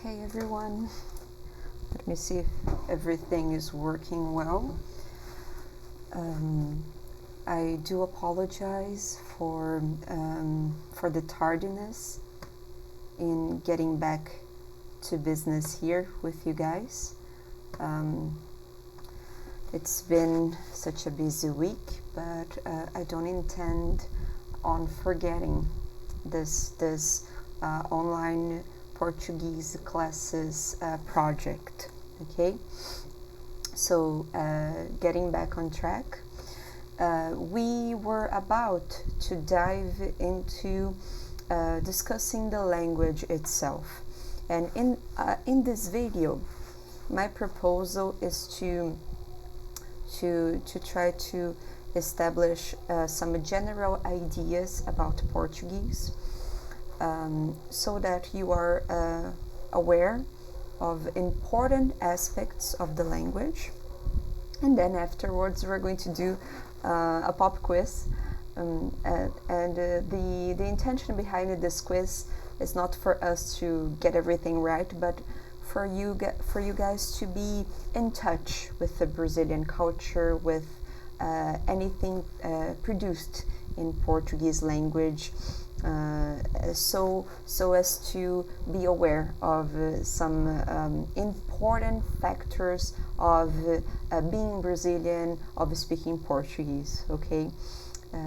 Hey everyone, let me see if everything is working well. I do apologize for the tardiness in getting back to business here with you guys. It's been such a busy week, but I don't intend on forgetting this online Portuguese classes project. Okay, so getting back on track, we were about to dive into discussing the language itself, and in this video my proposal is to try to establish some general ideas about Portuguese, so that you are aware of important aspects of the language. And then afterwards we're going to do a pop quiz, and the intention behind this quiz is not for us to get everything right, but for you guys to be in touch with the Brazilian culture, with anything produced in Portuguese language, so as to be aware of some important factors of being Brazilian, of speaking Portuguese. Okay,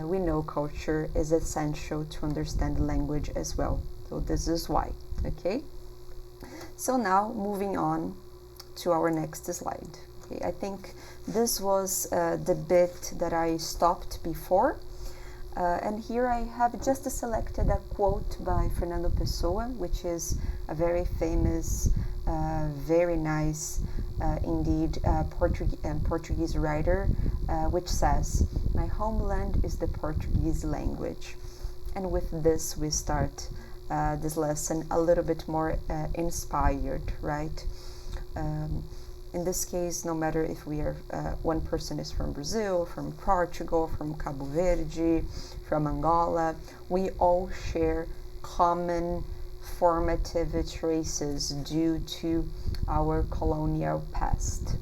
we know culture is essential to understand language as well, so this is why. Okay, so now moving on to our next slide. Okay, I think this was the bit that I stopped before. And here I have just selected a quote by Fernando Pessoa, which is a very famous, very nice, indeed, Portuguese writer, which says, "My homeland is the Portuguese language." And with this we start this lesson a little bit more inspired, right? In this case, no matter if we are one person is from Brazil, from Portugal, from Cabo Verde, from Angola, we all share common formative traces due to our colonial past.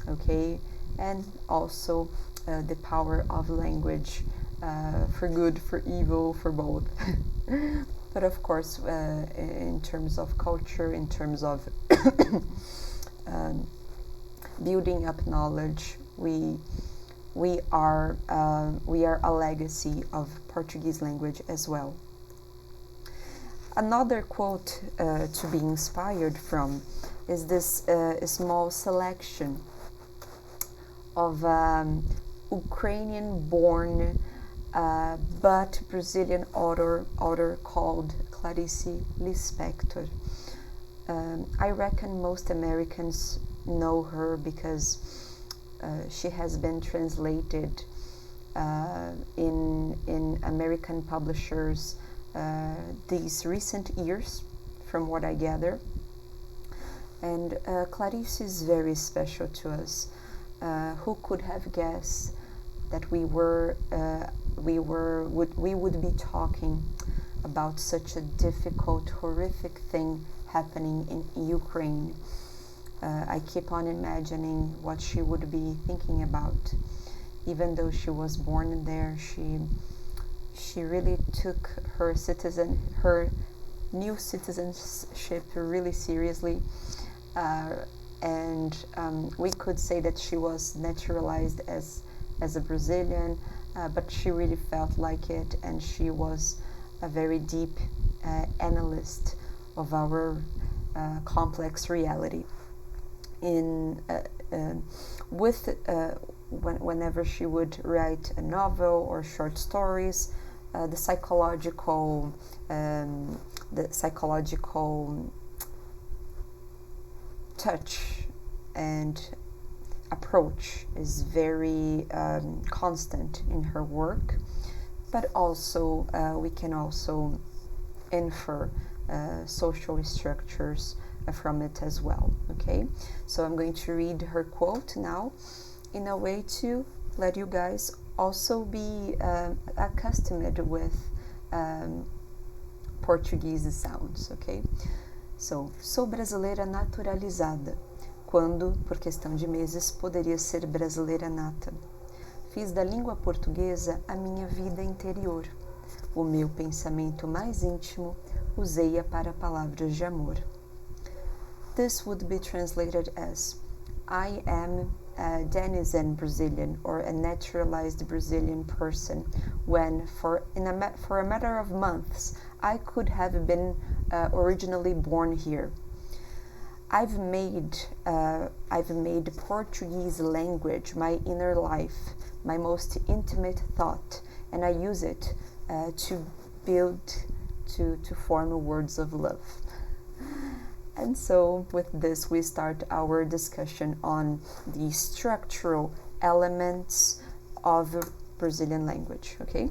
Okay, and also the power of language, for good, for evil, for both. But of course, in terms of culture, in terms of building up knowledge, we are a legacy of Portuguese language as well. Another quote to be inspired from is this small selection of Ukrainian-born but Brazilian author called Clarice Lispector. I reckon most Americans know her because she has been translated in American publishers these recent years, from what I gather. And Clarice is very special to us. Who could have guessed that we would be talking about such a difficult, horrific thing happening in Ukraine? I keep on imagining what she would be thinking about. Even though she was born there, she really took her new citizenship really seriously, and we could say that she was naturalized as a Brazilian, but she really felt like it, and she was a very deep analyst of our complex reality. Whenever she would write a novel or short stories, the psychological touch and approach is very constant in her work, but also we can also infer social structures from it as well. Okay, so I'm going to read her quote now in a way to let you guys also be accustomed with Portuguese sounds. Okay, So, sou brasileira naturalizada, quando, por questão de meses, poderia ser brasileira nata. Fiz da língua portuguesa a minha vida interior. O meu pensamento mais íntimo usei-a para palavras de amor. This would be translated as, I am a denizen Brazilian or a naturalized Brazilian person when, for a matter of months, I could have been originally born here. I've made Portuguese language my inner life, my most intimate thought, and I use it to form words of love. And so with this we start our discussion on the structural elements of Brazilian language, okay?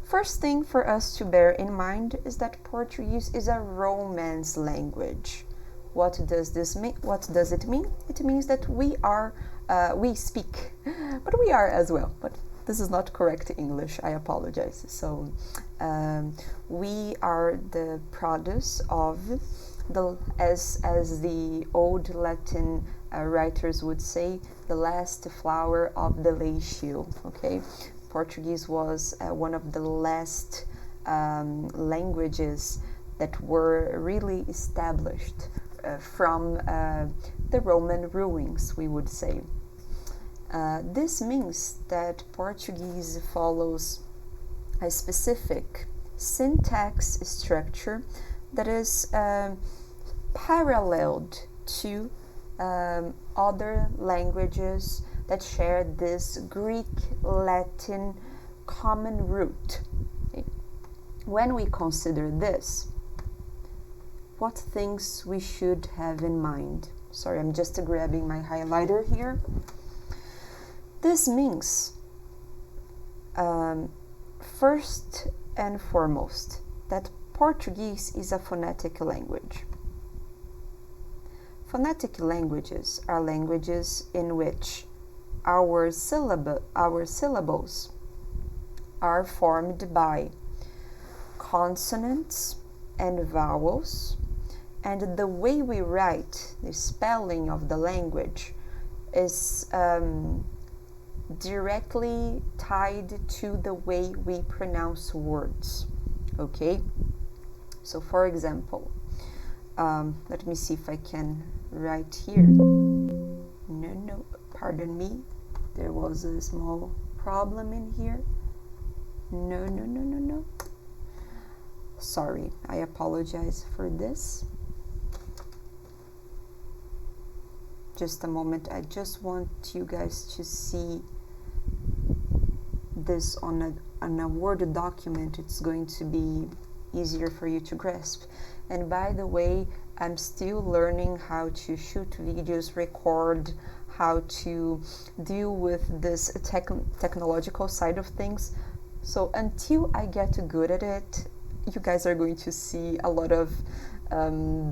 First thing for us to bear in mind is that Portuguese is a Romance language. What does this mean? What does it mean? It means that we speak, but we are as well. But this is not correct English, I apologize. So we are the produce of as the old Latin writers would say, the last flower of the lacio, okay? Portuguese was one of the last languages that were really established from the Roman ruins, we would say. This means that Portuguese follows a specific syntax structure that is paralleled to other languages that share this Greek-Latin common root. Okay. When we consider this, what things we should have in mind? Sorry, I'm just grabbing my highlighter here. This means, first and foremost, that Portuguese is a phonetic language. Phonetic languages are languages in which our syllables are formed by consonants and vowels, and the way we write, the spelling of the language, is directly tied to the way we pronounce words. Okay? So, for example, let me see if I can write here. No, pardon me. There was a small problem in here. No. Sorry, I apologize for this. Just a moment, I just want you guys to see this on a Word document. It's going to be easier for you to grasp. And by the way, I'm still learning how to shoot videos, record, how to deal with this technological side of things. So until I get good at it, you guys are going to see a lot of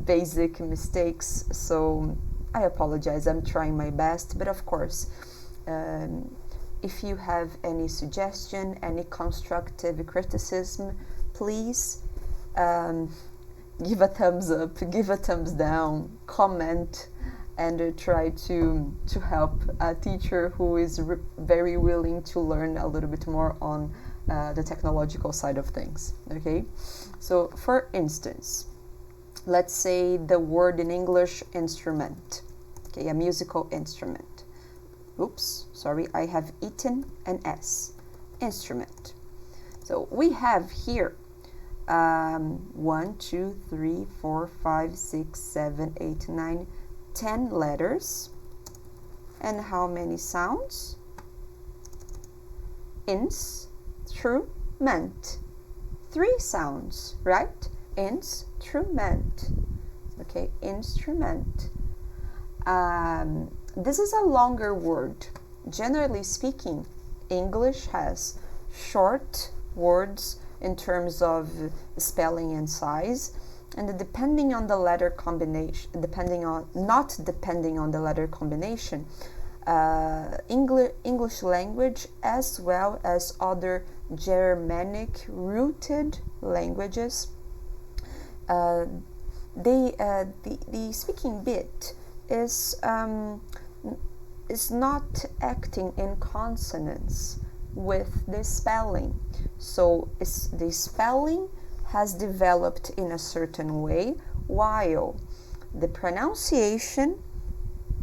basic mistakes. So I apologize, I'm trying my best. But of course, if you have any suggestion, any constructive criticism, please give a thumbs up, give a thumbs down, comment, and try to help a teacher who is very willing to learn a little bit more on the technological side of things. Okay, so for instance, let's say the word in English, instrument. Okay, a musical instrument. Oops, sorry, I have eaten an S. Instrument. So we have here 1, 2, 3, 4, 5, 6, 7, 8, 9, 10 letters. And how many sounds? Instrument. 3 sounds, right? Instrument. Okay, instrument. This is a longer word. Generally speaking, English has short words in terms of spelling and size, and depending on the letter combination, not depending on the letter combination, English language as well as other Germanic rooted languages, the speaking bit is not acting in consonance with the spelling. So the spelling has developed in a certain way, while the pronunciation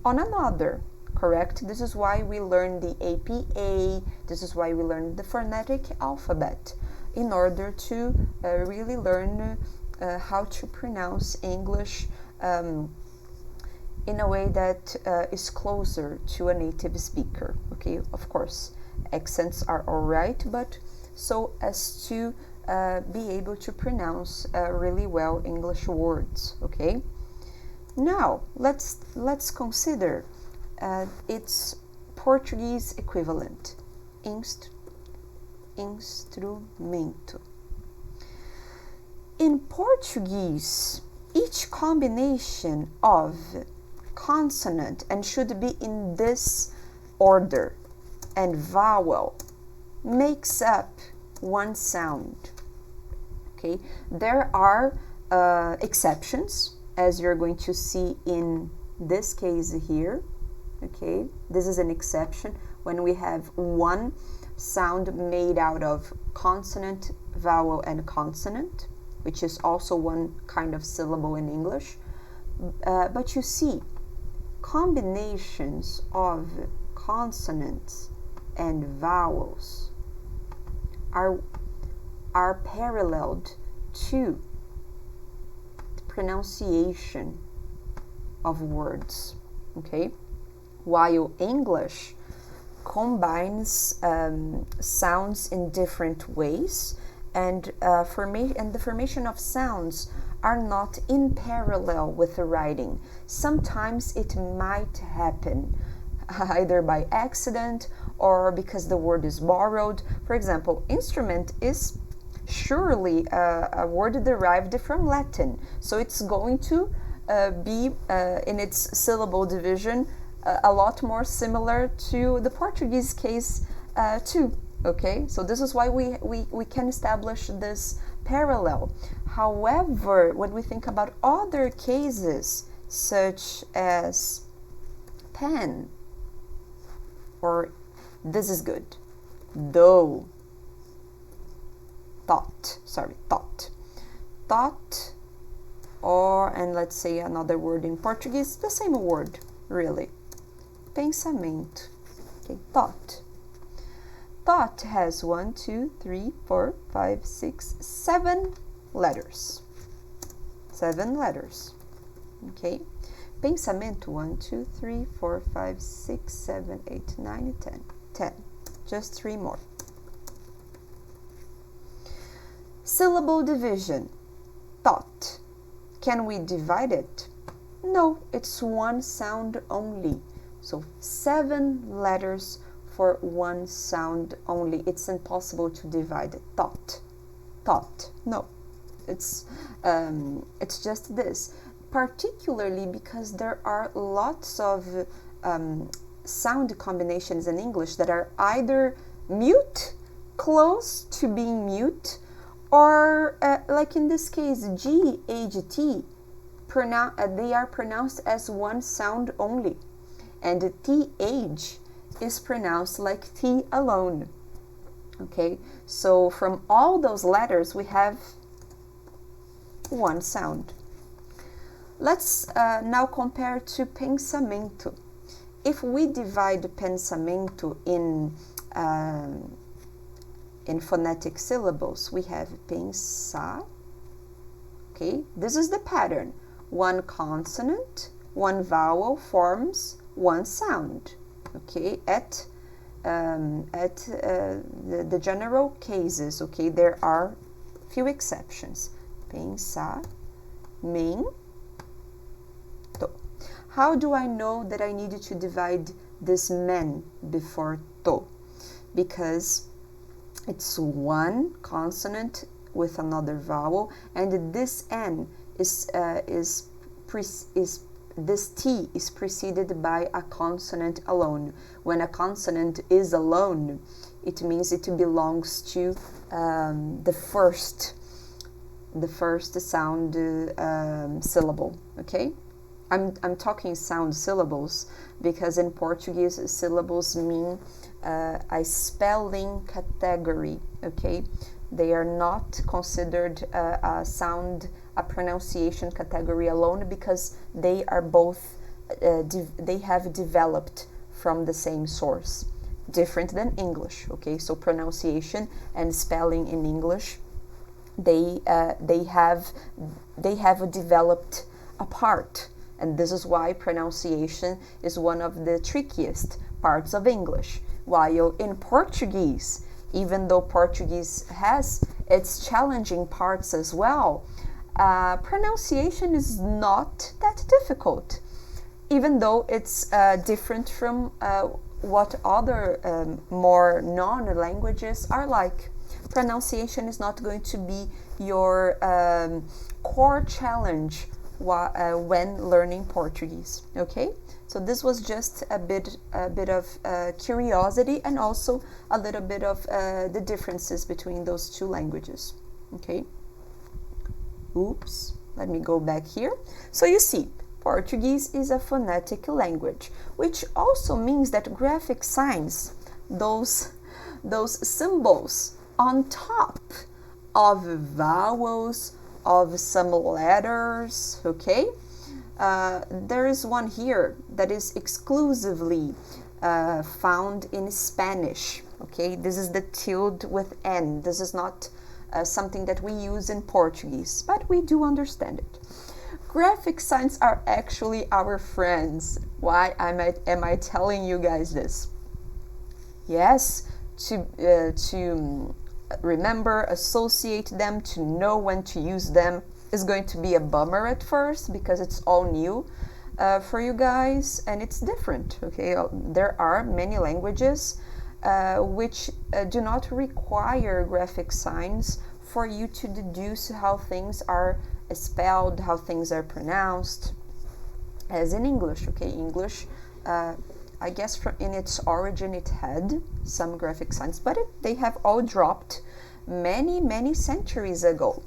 on another, correct? This is why we learn the APA, this is why we learn the phonetic alphabet, in order to really learn how to pronounce English in a way that is closer to a native speaker, okay? Of course, accents are all right, but so as to be able to pronounce really well English words, okay? Now, let's consider its Portuguese equivalent, instrumento. In Portuguese, each combination of consonant, and should be in this order, and vowel makes up one sound. Okay, there are exceptions, as you're going to see in this case here. Okay, this is an exception when we have one sound made out of consonant, vowel, and consonant, which is also one kind of syllable in English. But you see, combinations of consonants and vowels are paralleled to the pronunciation of words, okay? While English combines sounds in different ways, and the formation of sounds are not in parallel with the writing. Sometimes it might happen either by accident or because the word is borrowed. For example, instrument is surely a word derived from Latin, so it's going to be in its syllable division a lot more similar to the Portuguese case too. Okay, so this is why we can establish this parallel. However, when we think about other cases, such as pen, or this is good, though, thought, or, and let's say another word in Portuguese, the same word, really, pensamento, okay, thought. Thought has 1, 2, 3, 4, 5, 6, 7 letters. 7 letters. Okay. Pensamento 1, 2, 3, 4, 5, 6, 7, 8, 9, 10. 10. Just 3 more. Syllable division. Thought. Can we divide it? No, it's one sound only. So 7 letters for one sound only. It's impossible to divide it. Thought. No, it's just this. Particularly because there are lots of sound combinations in English that are either mute, close to being mute, or like in this case, G, H, T, they are pronounced as one sound only, and TH is pronounced like T alone. Okay, so from all those letters we have one sound. Let's now compare to pensamento. If we divide pensamento in phonetic syllables, we have pensar. Okay, this is the pattern. One consonant, one vowel forms one sound. Okay, at the general cases, okay, there are few exceptions. Pensar, mento. How do I know that I needed to divide this men before to? Because it's one consonant with another vowel, and this n this T is preceded by a consonant alone. When a consonant is alone, it means it belongs to the first the first sound syllable, okay? I'm talking sound syllables because in Portuguese syllables mean a spelling category, okay? They are not considered a pronunciation category alone because they are both, they have developed from the same source, different than English, okay? So pronunciation and spelling in English, they have developed apart. And this is why pronunciation is one of the trickiest parts of English. While in Portuguese, even though Portuguese has its challenging parts as well, pronunciation is not that difficult, even though it's different from what other more known languages are like. Pronunciation is not going to be your core challenge when learning Portuguese, okay? So this was just a bit of curiosity and also a little bit of the differences between those two languages, okay? Oops, let me go back here. So you see, Portuguese is a phonetic language, which also means that graphic signs, those symbols on top of vowels, of some letters, okay? There is one here that is exclusively found in Spanish, okay? This is the tilde with N. This is not something that we use in Portuguese, but we do understand it. Graphic signs are actually our friends. Why am I telling you guys this? Yes, to remember, associate them, to know when to use them is going to be a bummer at first because it's all new for you guys and it's different, okay? There are many languages which do not require graphic signs for you to deduce how things are spelled, how things are pronounced, as in English, okay? English, I guess in its origin it had some graphic signs, but they have all dropped many centuries ago.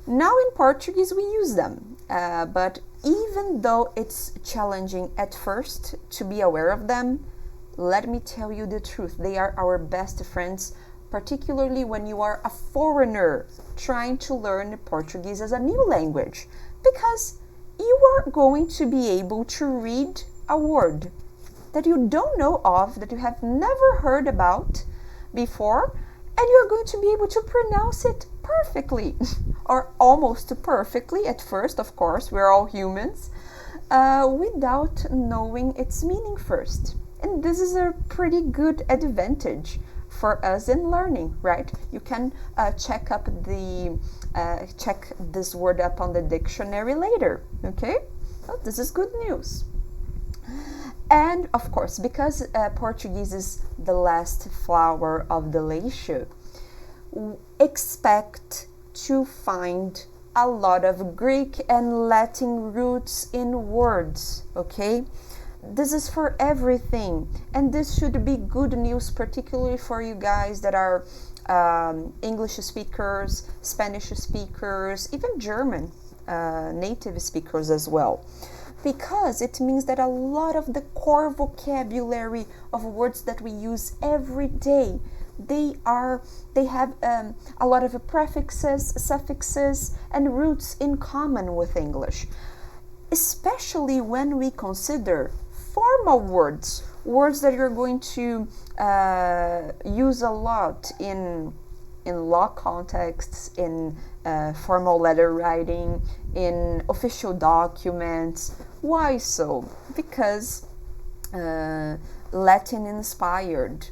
Now in Portuguese we use them, but even though it's challenging at first to be aware of them, let me tell you the truth, they are our best friends, particularly when you are a foreigner trying to learn Portuguese as a new language, because you are going to be able to read a word that you don't know of, that you have never heard about before, and you're going to be able to pronounce it perfectly, or almost perfectly at first, of course, we're all humans, without knowing its meaning first. And this is a pretty good advantage for us in learning, right? You can check this word up on the dictionary later, okay? Well, this is good news. And of course, because Portuguese is the last flower of the leisure, expect to find a lot of Greek and Latin roots in words, okay? This is for everything, and this should be good news, particularly for you guys that are English speakers, Spanish speakers, even German native speakers as well. Because it means that a lot of the core vocabulary of words that we use every day, they have a lot of prefixes, suffixes, and roots in common with English. Especially when we consider formal words that you're going to use a lot in law contexts, in formal letter writing, in official documents. Why so? Because Latin-inspired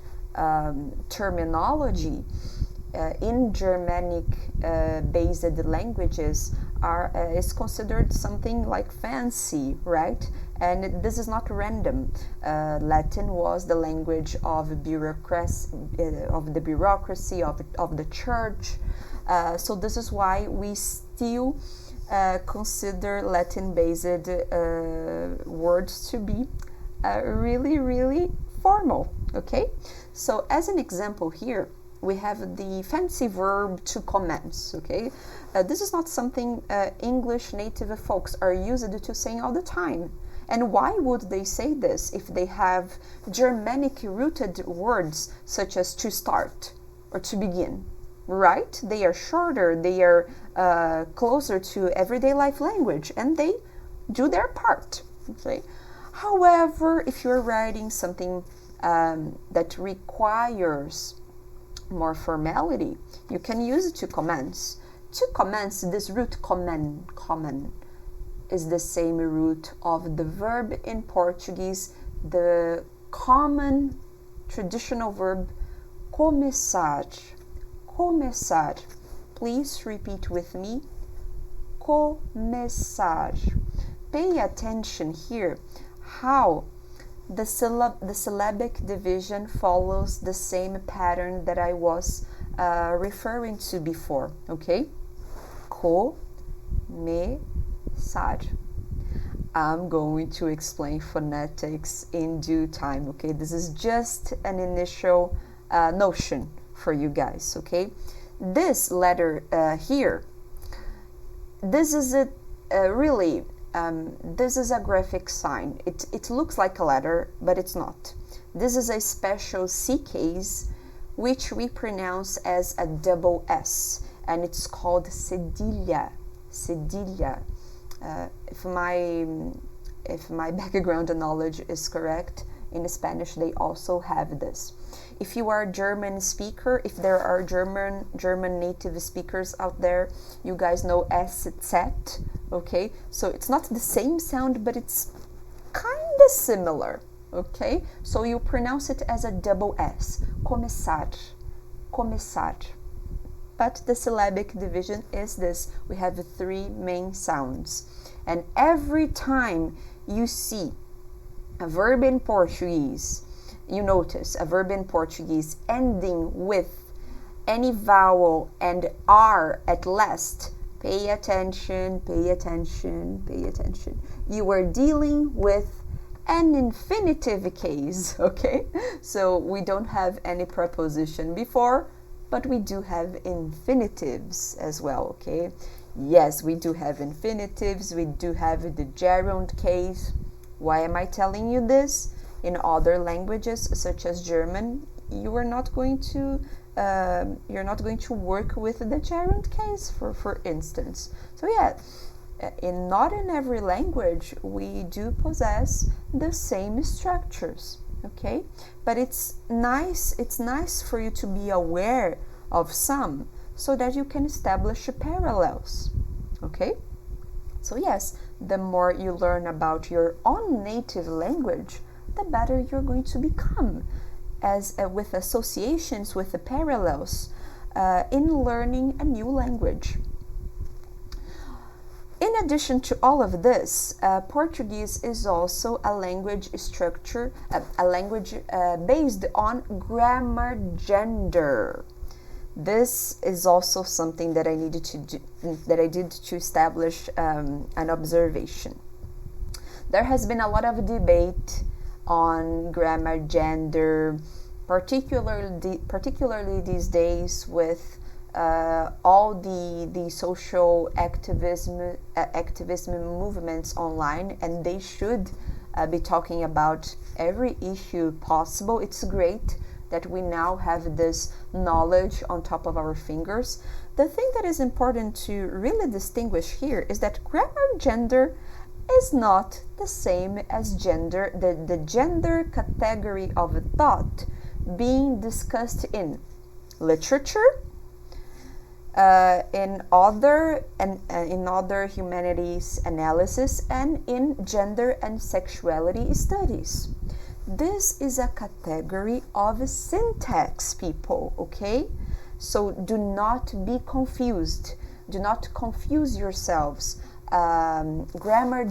terminology in Germanic-based languages is considered something like fancy, right? And this is not random. Latin was the language of bureaucracy, of the church. So this is why we still consider Latin-based words to be really formal. Okay. So as an example here, we have the fancy verb to commence, okay? This is not something English native folks are used to saying all the time. And why would they say this if they have Germanic rooted words such as to start or to begin, right? They are shorter, they are closer to everyday life language, and they do their part, okay? However, if you're writing something that requires more formality, you can use to commence. To commence, this root comen is the same root of the verb in Portuguese, the common traditional verb começar. Começar. Please repeat with me. Começar. Pay attention here how the syllabic division follows the same pattern that I was referring to before, okay? Começar. I'm going to explain phonetics in due time, okay? This is just an initial notion for you guys, okay? This letter here, this is a really, this is a graphic sign. It looks like a letter, but it's not. This is a special C case, which we pronounce as a double S, and it's called cedilha. Cedilha. If my background knowledge is correct, in Spanish they also have this. If you are a German speaker, if there are German native speakers out there, you guys know SZ, okay? So it's not the same sound, but it's kind of similar, okay? So you pronounce it as a double S, começar, começar. But the syllabic division is this. We have 3 main sounds. And every time you see a verb in Portuguese, you notice a verb in Portuguese ending with any vowel and R at last, pay attention, pay attention, pay attention. You are dealing with an infinitive case, okay? So we don't have any preposition before, but we do have infinitives as well, okay? Yes, we do have infinitives, we do have the gerund case. Why am I telling you this? In other languages, such as German, you are not going to work with the gerund case, for instance. So yeah, not in every language we do possess the same structures, okay? But it's nice for you to be aware of some, so that you can establish parallels, okay? So yes, the more you learn about your own native language, the better you're going to become, as with associations, with the parallels in learning a new language. In addition to all of this, Portuguese is also a language structure, a language based on grammar gender. This is also something that I needed to do, that I did to establish an observation. There has been a lot of debate on grammar gender, particularly these days with all the social activism movements online, and they should be talking about every issue possible. It's great that we now have this knowledge on top of our fingers. The thing that is important to really distinguish here is that grammar gender is not the same as gender, the gender category of thought being discussed in literature, in other humanities analysis, and in gender and sexuality studies. This is a category of syntax, people, okay? So do not be confused. Do not confuse yourselves. Grammar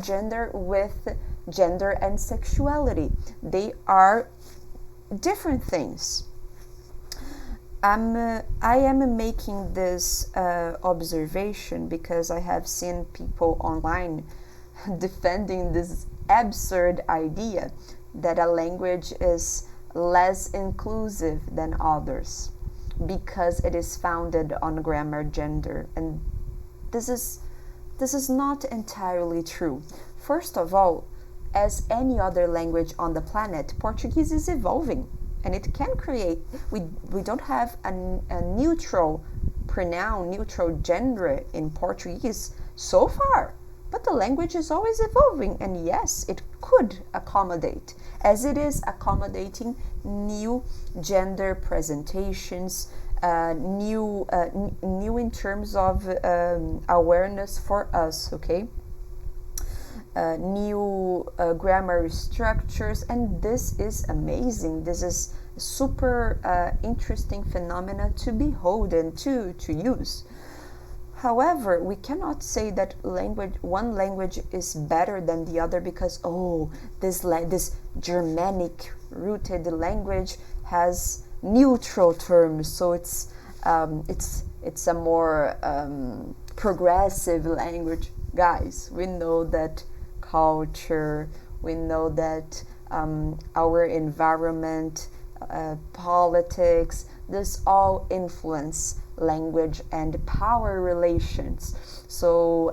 gender with gender and sexuality. They are different things. I am making this observation because I have seen people online defending this absurd idea that a language is less inclusive than others because it is founded on grammar gender. And this is not entirely true. First of all, as any other language on the planet, Portuguese is evolving, and it can create, we don't have a neutral pronoun, neutral gender in Portuguese so far, but the language is always evolving, and yes, it could accommodate, as it is accommodating new gender presentations, new in terms of awareness for us, okay? New grammar structures, and this is amazing. This is super interesting phenomena to behold and to use. However, we cannot say that one language is better than the other because this Germanic rooted language has neutral terms, so it's a more progressive language. Guys, we know that culture, we know that our environment, politics, this all influence language and power relations. So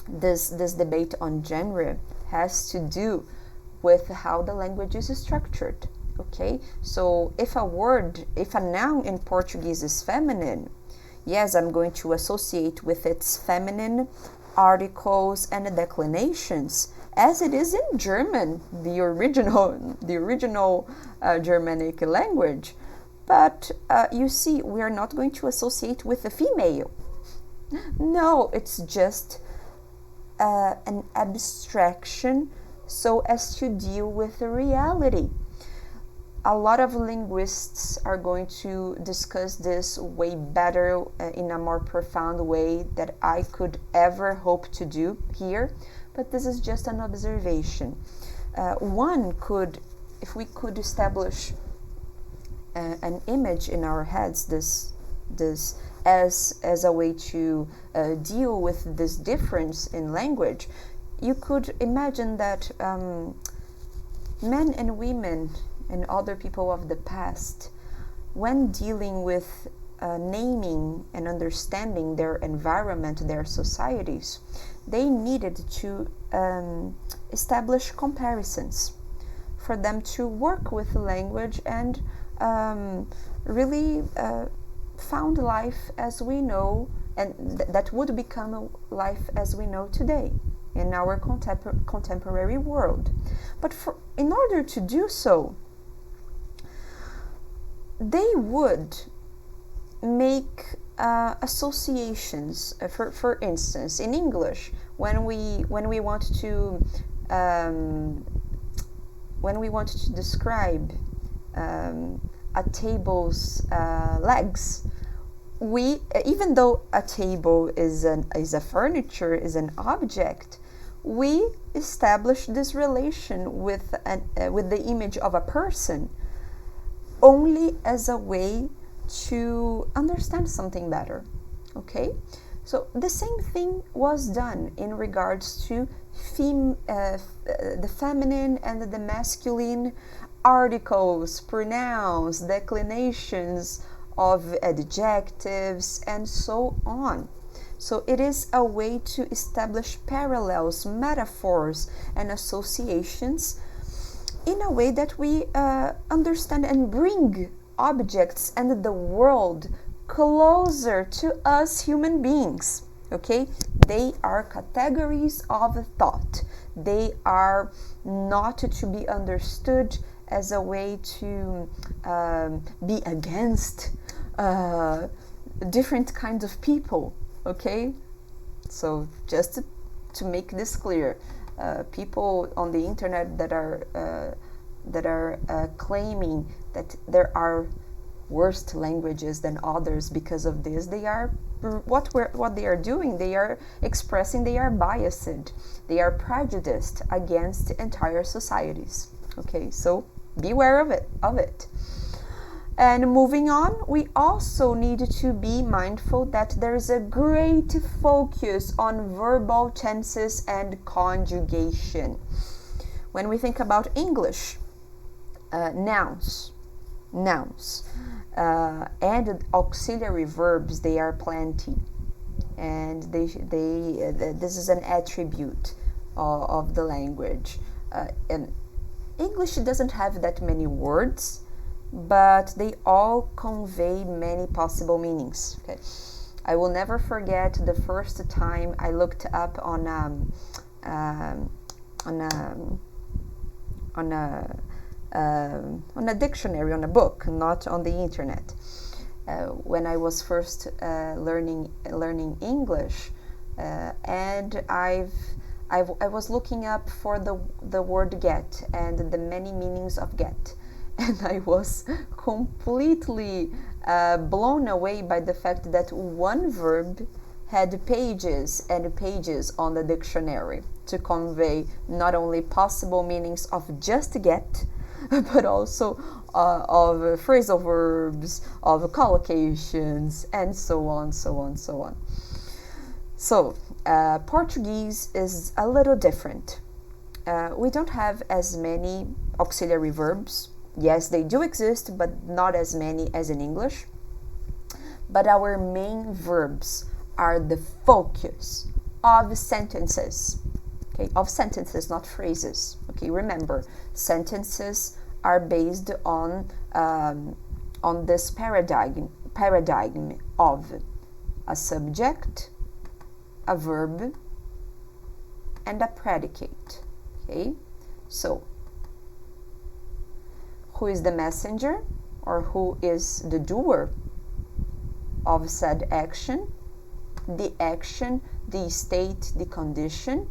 this debate on genre has to do with how the language is structured. Okay, so if a noun in Portuguese is feminine, yes, I'm going to associate with its feminine articles and declinations, as it is in German, the original Germanic language. But you see, we are not going to associate with the female. No, it's just an abstraction so as to deal with the reality. A lot of linguists are going to discuss this way better, in a more profound way that I could ever hope to do here, but this is just an observation. If we could establish an image in our heads, this as a way to deal with this difference in language, you could imagine that men and women and other people of the past, when dealing with naming and understanding their environment, their societies, they needed to establish comparisons for them to work with the language and really found life as we know, and that would become a life as we know today in our contemporary world. But in order to do so, they would make associations. For instance, in English, when we want to describe a table's legs, we, even though a table is a furniture, is an object, we establish this relation with the image of a person only as a way to understand something better. Okay, so the same thing was done in regards to the feminine and the masculine articles, pronouns, declinations of adjectives, and so on. So it is a way to establish parallels, metaphors, and associations in a way that we understand and bring objects and the world closer to us human beings. Okay, they are categories of thought. They are not to be understood as a way to be against different kinds of people. Okay, so just to make this clear, people on the internet that are claiming that there are worse languages than others because of this, they are what they are doing. They are expressing they are biased, they are prejudiced against entire societies. Okay, so beware of it. And moving on, we also need to be mindful that there is a great focus on verbal tenses and conjugation. When we think about English, Nouns. And auxiliary verbs, they are plenty, and this is an attribute of the language. And English doesn't have that many words, but they all convey many possible meanings. Okay, I will never forget the first time I looked up on a dictionary, on a book, not on the internet. When I was first learning English, and I was looking up for the word get and the many meanings of get, and I was completely blown away by the fact that one verb had pages and pages on the dictionary to convey not only possible meanings of just get, but also of phrasal verbs, of collocations, and so on. So, Portuguese is a little different. We don't have as many auxiliary verbs. Yes, they do exist, but not as many as in English. But our main verbs are the focus of sentences. Okay, of sentences, not phrases. Okay, remember, sentences are based on this paradigm of a subject, a verb, and a predicate. Okay, so who is the messenger, or who is the doer of said action, the action, the state, the condition,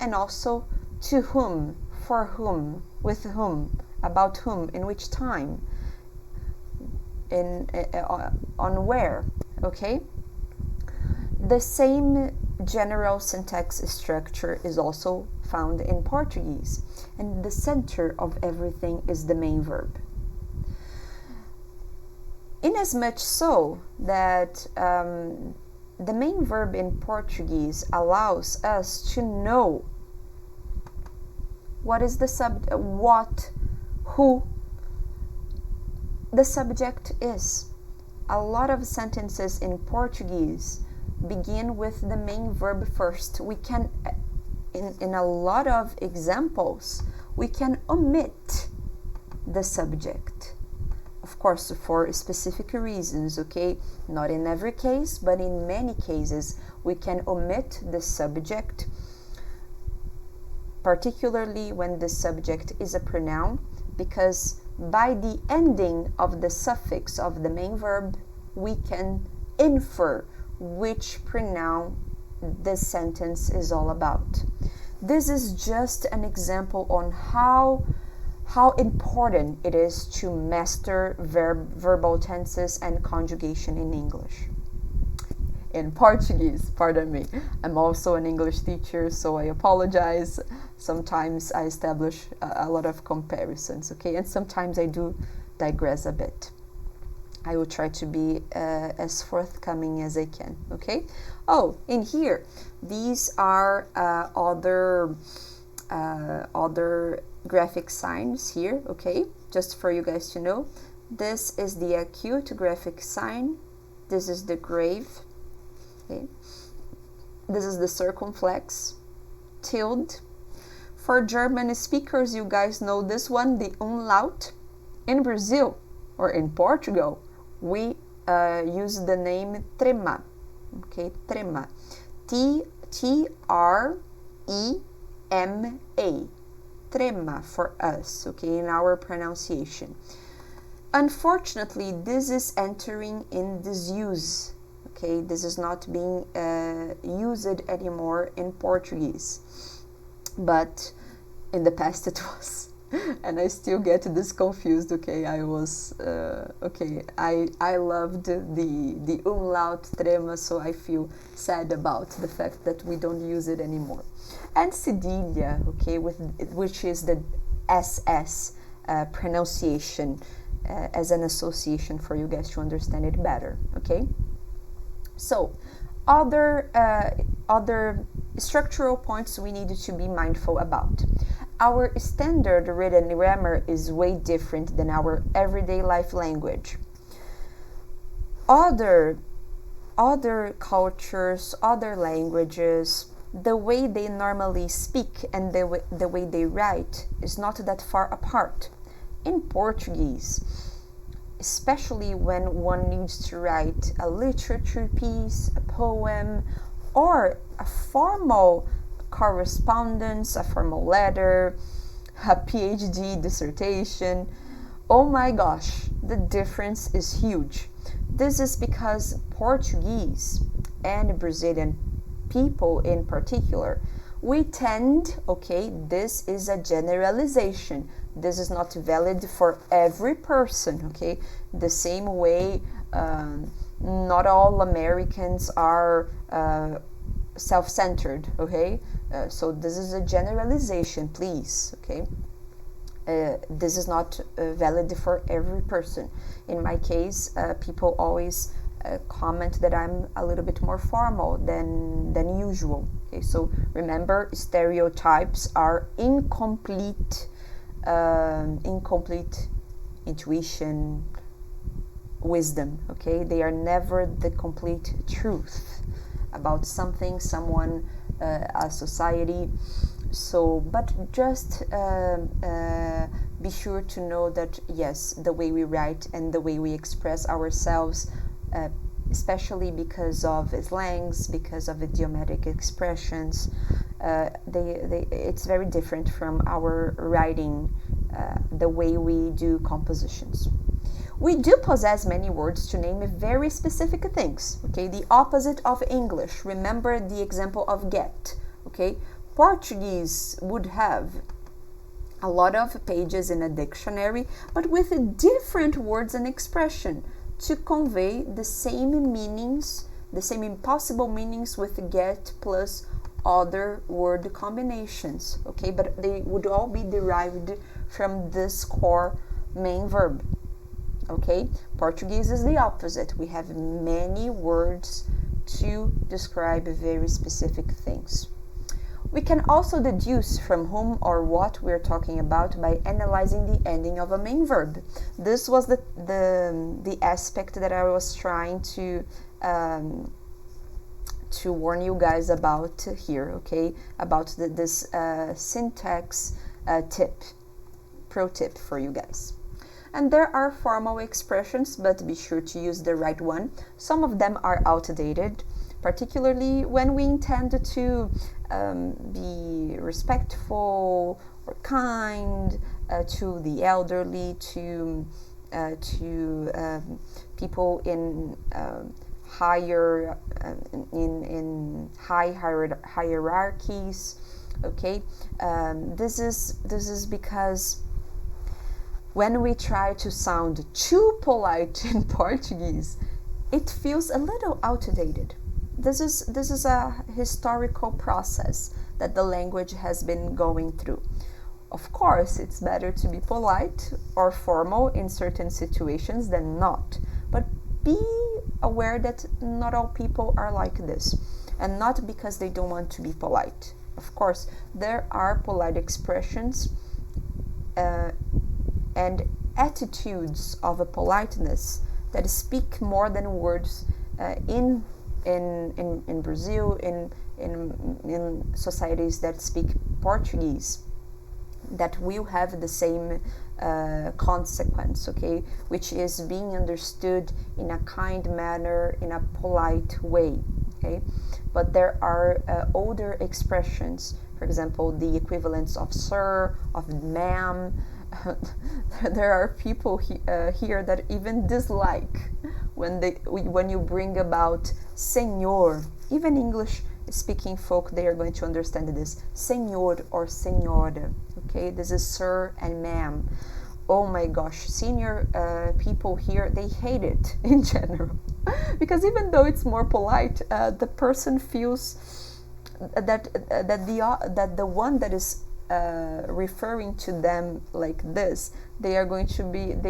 and also to whom, for whom, with whom, about whom, in which time, on where. Okay, the same general syntax structure is also found in Portuguese, and the center of everything is the main verb. Inasmuch so that the main verb in Portuguese allows us to know what is the who the subject is. A lot of sentences in Portuguese begin with the main verb first. We can, in a lot of examples, we can omit the subject. Of course, for specific reasons, okay? Not in every case, but in many cases, we can omit the subject, particularly when the subject is a pronoun, because by the ending of the suffix of the main verb, we can infer which pronoun the sentence is all about. This is just an example on how important it is to master verbal tenses and conjugation in English. In Portuguese, pardon me. I'm also an English teacher, so I apologize. Sometimes I establish a lot of comparisons, okay? And sometimes I do digress a bit. I will try to be as forthcoming as I can, okay? Oh, in here, these are other graphic signs here, okay? Just for you guys to know. This is the acute graphic sign. This is the grave. Okay. This is the circumflex, tilde. For German speakers, you guys know this one, the umlaut. In Brazil or in Portugal, we use the name trema. Okay, trema. T-R-E-M-A. Trema for us, okay, in our pronunciation. Unfortunately, this is entering in disuse. Okay, this is not being used anymore in Portuguese, but in the past it was, and I still get this confused. Okay, I was I loved the umlaut trema, so I feel sad about the fact that we don't use it anymore. And cedilha, okay, which is the SS pronunciation as an association for you guys to understand it better. Okay. So, other structural points we need to be mindful about. our standard written grammar is way different than our everyday life language. Other cultures, other languages, the way they normally speak and the way they write is not that far apart. In Portuguese, especially when one needs to write a literature piece, a poem, or a formal correspondence, a formal letter, a PhD dissertation, oh my gosh, the difference is huge. This is because Portuguese and Brazilian people in particular, we tend, okay, this is a generalization. This is not valid for every person, okay? The same way not all Americans are self-centered, okay? So this is a generalization, please, okay? This is not valid for every person. In my case, people always comment that I'm a little bit more formal than usual. Okay, so remember, stereotypes are incomplete intuition, wisdom. Okay, they are never the complete truth about something, someone, a society. So, but just be sure to know that yes, the way we write and the way we express ourselves, especially because of slangs, because of idiomatic expressions, it's very different from our writing, the way we do compositions. We do possess many words to name very specific things, okay? The opposite of English. Remember the example of get, okay? Portuguese would have a lot of pages in a dictionary, but with different words and expression to convey the same meanings, the same impossible meanings with get plus other word combinations, okay? But they would all be derived from this core main verb, okay? Portuguese is the opposite. We have many words to describe very specific things. We can also deduce from whom or what we're talking about by analyzing the ending of a main verb. This was the aspect that I was trying to warn you guys about here, okay? About this syntax pro tip for you guys. And there are formal expressions, but be sure to use the right one. Some of them are outdated, particularly when we intend to be respectful or kind to the elderly, to people in higher in high hierarchies. Okay, this is because when we try to sound too polite in Portuguese, it feels a little outdated. This is a historical process that the language has been going through. Of course, it's better to be polite or formal in certain situations than not, but be aware that not all people are like this, and not because they don't want to be polite. Of course, there are polite expressions and attitudes of a politeness that speak more than words in Brazil, in societies that speak Portuguese, that will have the same consequence, okay, which is being understood in a kind manner, in a polite way, okay. But there are older expressions, for example, the equivalents of sir, of ma'am. There are people here that even dislike when you bring about senor. Even English speaking folk, they are going to understand this, senor or senhora, okay? This is sir and ma'am. Oh my gosh, senior people here, they hate it in general, because even though it's more polite, the person feels that the one that is referring to them like this, they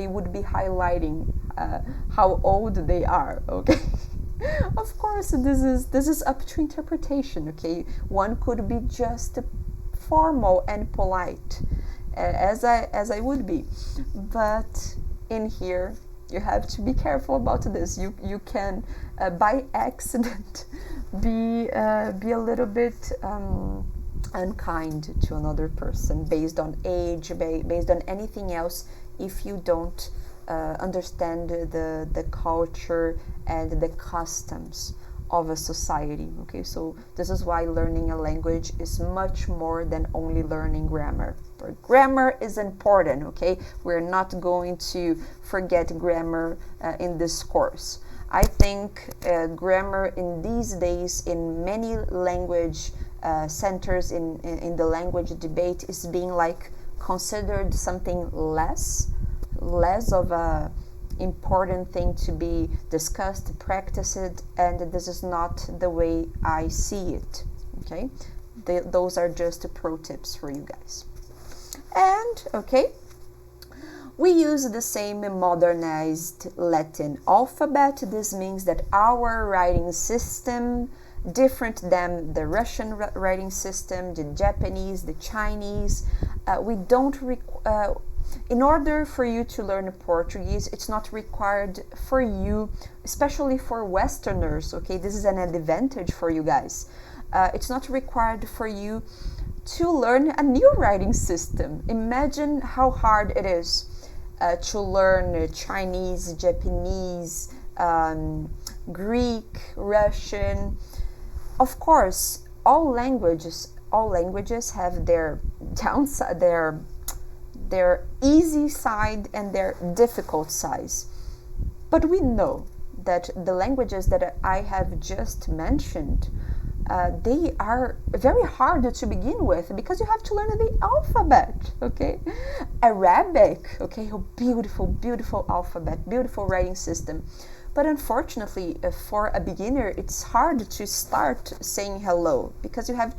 would be highlighting how old they are, okay? Of course, this is up to interpretation, okay? One could be just formal and polite as I would be. But in here, you have to be careful about this. You can by accident be a little bit unkind to another person based on age, based on anything else, if you don't understand the culture and the customs of a society. Okay, so this is why learning a language is much more than only learning grammar. But grammar is important. Okay, we're not going to forget grammar in this course. I think grammar in these days in many language centers in the language debate is being like considered something less of a important thing to be discussed, practiced, and this is not the way I see it. Okay, those are just pro tips for you guys. And okay, we use the same modernized Latin alphabet. This means that our writing system, different than the Russian writing system, the Japanese, the Chinese, we don't in order for you to learn Portuguese, it's not required for you, especially for Westerners, okay, this is an advantage for you guys. It's not required for you to learn a new writing system. Imagine how hard it is to learn Chinese, Japanese, Greek, Russian. Of course, all languages have their downside, their easy side and their difficult sides. But we know that the languages that I have just mentioned, they are very hard to begin with because you have to learn the alphabet, okay? Arabic, okay, a beautiful, beautiful alphabet, beautiful writing system. But unfortunately, for a beginner, it's hard to start saying hello because you have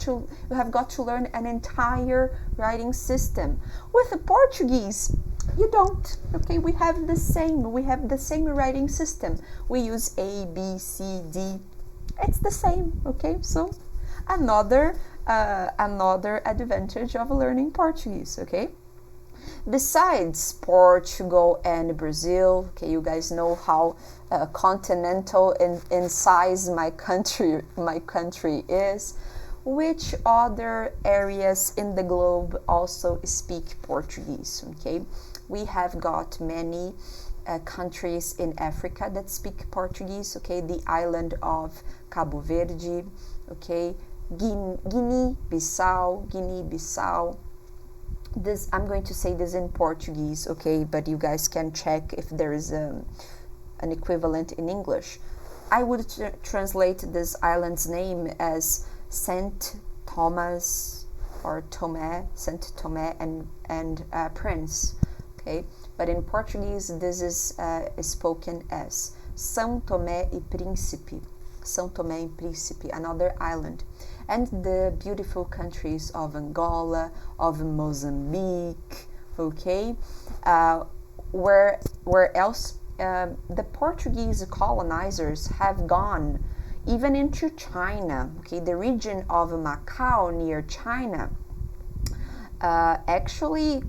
got to learn an entire writing system. With the Portuguese, you don't. Okay, we have the same writing system. We use A, B, C, D. It's the same. Okay, so another advantage of learning Portuguese. Okay. Besides Portugal and Brazil, okay, you guys know how continental in size my country is. Which other areas in the globe also speak Portuguese? Okay, we have got many countries in Africa that speak Portuguese. Okay, the island of Cabo Verde. Okay, Guinea-Bissau. This, I'm going to say this in Portuguese, okay, but you guys can check if there is an equivalent in English. I would translate this island's name as Saint Thomas or Tomé, Saint Tomé and Prince, okay, but in Portuguese this is spoken as São Tomé e Príncipe, São Tomé e Príncipe, another island. And the beautiful countries of Angola, of Mozambique, okay, where else the Portuguese colonizers have gone, even into China, okay, the region of Macau near China actually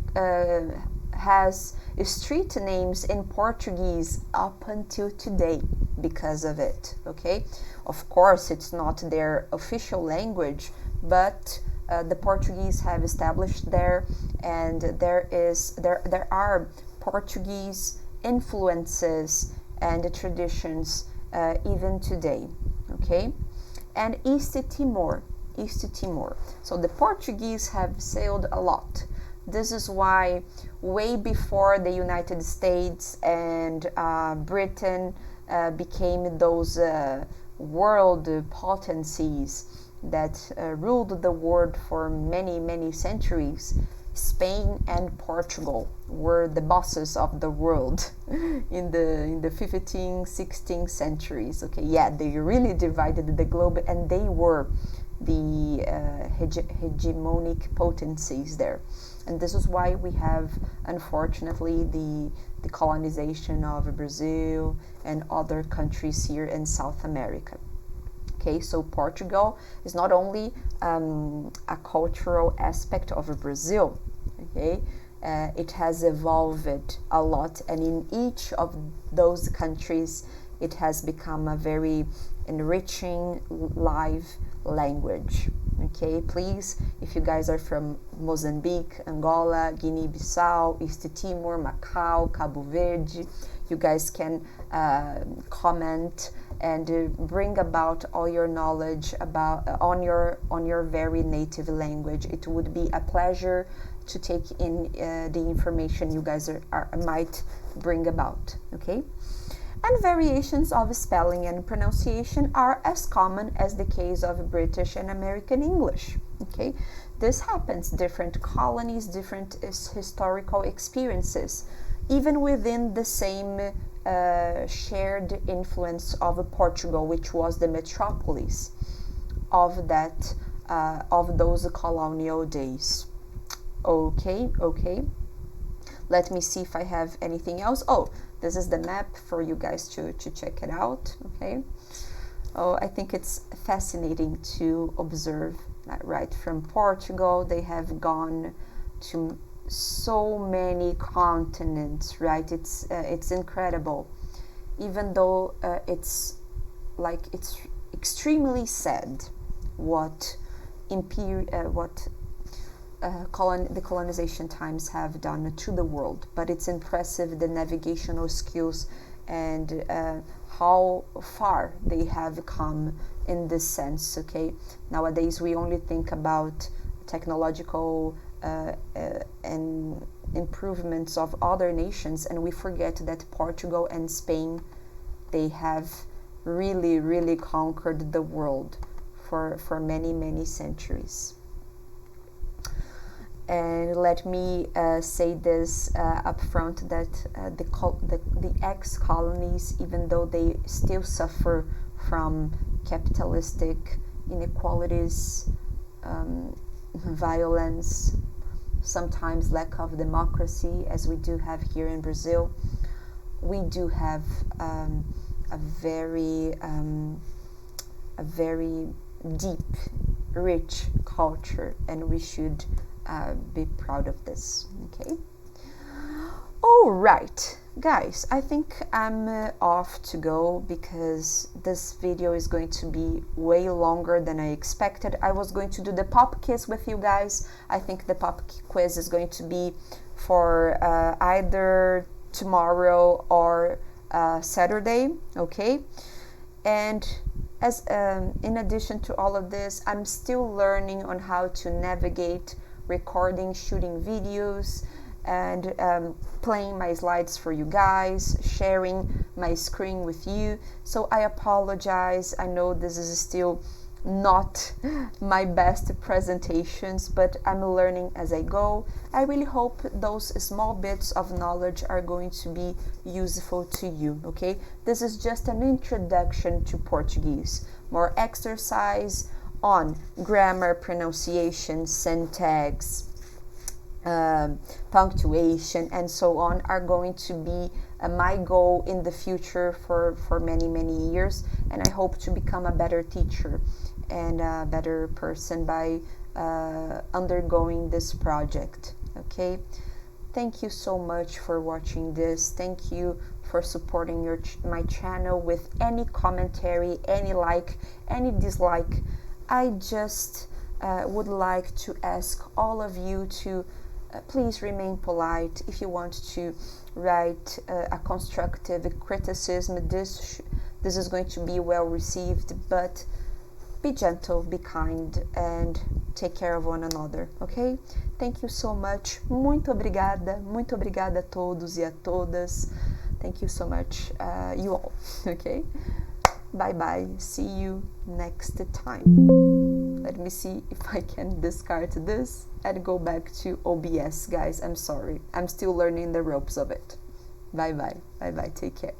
has street names in Portuguese up until today because of it, okay. Of course, it's not their official language, but the Portuguese have established there, and there are Portuguese influences and traditions even today, okay. And East Timor. So the Portuguese have sailed a lot. This is why way before the United States and Britain became those world potencies that ruled the world for many centuries, Spain and Portugal were the bosses of the world in the 15th, 16th centuries. Okay, yeah, they really divided the globe, and they were the hegemonic potencies there. And this is why we have, unfortunately, the colonization of Brazil and other countries here in South America. Okay, so Portugal is not only a cultural aspect of Brazil, okay, it has evolved a lot, and in each of those countries it has become a very enriching live language. Okay, please, if you guys are from Mozambique, Angola, Guinea-Bissau, East Timor, Macau, Cabo Verde, you guys can comment and bring about all your knowledge about on your very native language. It would be a pleasure to take in the information you guys might bring about. Okay. And variations of spelling and pronunciation are as common as the case of British and American English. Okay, this happens. Different colonies, different historical experiences, even within the same shared influence of Portugal, which was the metropolis of that of those colonial days. Okay. Let me see if I have anything else. Oh, this is the map for you guys to check it out. Okay. Oh, I think it's fascinating to observe that right from Portugal they have gone to so many continents, right? It's incredible, even though it's extremely sad what the colonization times have done to the world, but it's impressive the navigational skills and how far they have come in this sense. Okay, nowadays we only think about technological and improvements of other nations, and we forget that Portugal and Spain, they have really conquered the world for many centuries. And let me say this up front, that the ex-colonies, even though they still suffer from capitalistic inequalities, violence, sometimes lack of democracy, as we do have here in Brazil, we do have a very deep, rich culture, and we should be proud of this. Okay. All right, guys, I think I'm off to go because this video is going to be way longer than I expected. I was going to do the pop quiz with you guys. I think the pop quiz is going to be for either tomorrow or Saturday. Okay. And as in addition to all of this, I'm still learning on how to navigate recording, shooting videos, and playing my slides for you guys, sharing my screen with you. So I apologize. I know this is still not my best presentations, but I'm learning as I go. I really hope those small bits of knowledge are going to be useful to you. Okay, this is just an introduction to Portuguese. More exercise on grammar, pronunciation, syntax, punctuation, and so on are going to be my goal in the future for many years, and I hope to become a better teacher and a better person by undergoing this project. Okay, thank you so much for watching this. Thank you for supporting my channel with any commentary, any like, any dislike. I just would like to ask all of you to please remain polite. If you want to write a constructive criticism, this is going to be well received, but be gentle, be kind, and take care of one another, okay? Thank you so much. Muito obrigada a todos e a todas. Thank you so much, you all, okay? Bye-bye. See you next time. Let me see if I can discard this and go back to OBS, guys. I'm sorry. I'm still learning the ropes of it. Bye-bye. Bye-bye. Take care.